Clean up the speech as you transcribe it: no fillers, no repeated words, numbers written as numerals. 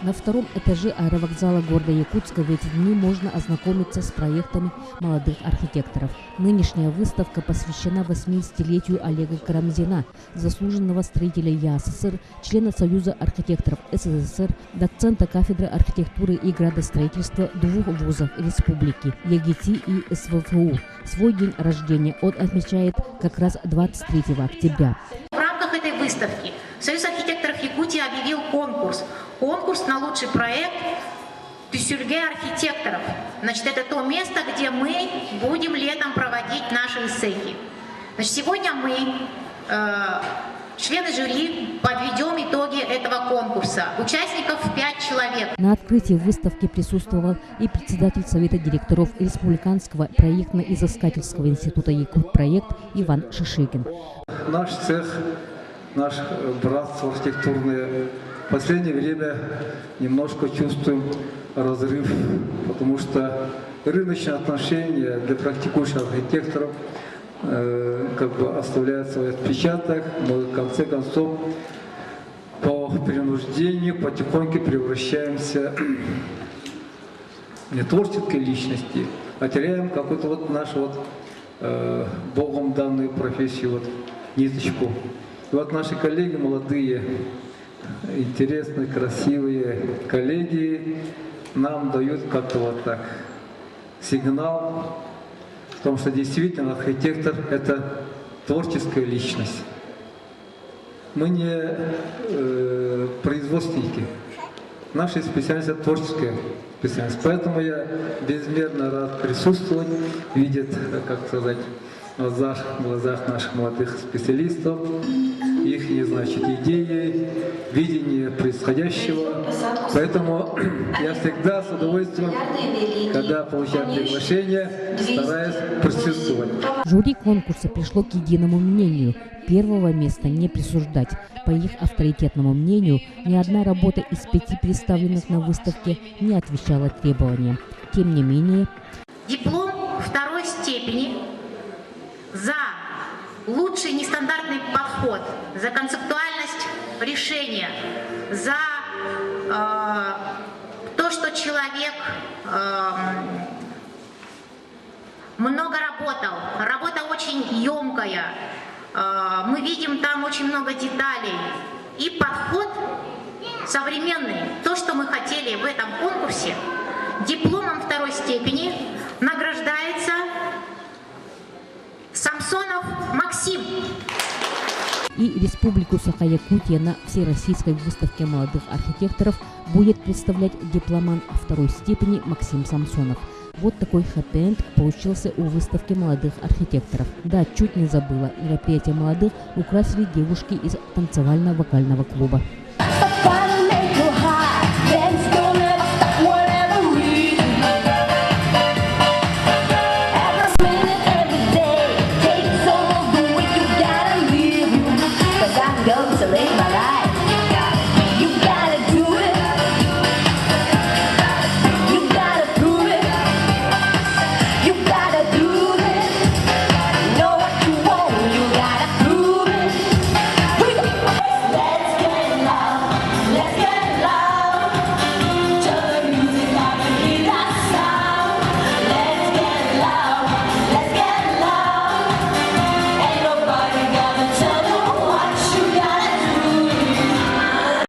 На втором этаже аэровокзала города Якутска в эти дни можно ознакомиться с проектами молодых архитекторов. Нынешняя выставка посвящена 80-летию Олега Карамзина, заслуженного строителя ЯССР, члена Союза архитекторов СССР, доцента кафедры архитектуры и градостроительства двух вузов республики – ЕГТ и СВФУ. Свой день рождения он отмечает как раз 23 октября. В рамках этой выставки Союз архитекторов Якутии объявил конкурс. Конкурс на лучший проект Тюсюльге архитекторов. Значит, это то место, где мы будем летом проводить наши эссеи. Значит, сегодня мы, члены жюри, подведем итоги этого конкурса. Участников 5 человек. На открытии выставки присутствовал и председатель Совета директоров Республиканского проектно-изыскательского института «Якутпроект» Иван Шишигин. Наш цех, наш братство архитектурное, в последнее время немножко чувствуем разрыв, потому что рыночные отношения для практикующих архитекторов оставляют свой отпечаток, но в конце концов по принуждению потихоньку превращаемся не творческой личности, а теряем какую-то нашу Богом данную профессию, ниточку. И наши коллеги молодые, интересные, красивые коллеги нам дают как-то так сигнал в том, что действительно архитектор – это творческая личность. Мы не производственники. Наша специальность – это творческая специальность. Поэтому я безмерно рад присутствовать, видеть, в глазах наших молодых специалистов, их, идеи, видение происходящего. Поэтому я всегда с удовольствием, когда получаю приглашение, стараюсь присутствовать. Жюри конкурса пришло к единому мнению – первого места не присуждать. По их авторитетному мнению, ни одна работа из 5 представленных на выставке не отвечала требованиям. Тем не менее, диплом второй степени за лучший нестандартный подход, за концептуальность решения, за то, что человек много работал. Работа очень емкая. Мы видим там очень много деталей. И подход современный, то, что мы хотели в этом конкурсе, дипломом второй степени награждается Самсонов Максим. И Республику Саха-Якутия на Всероссийской выставке молодых архитекторов будет представлять дипломант второй степени Максим Самсонов. Вот такой хэппи-энд получился у выставки молодых архитекторов. Да, чуть не забыла, мероприятие молодых украсили девушки из танцевально-вокального клуба.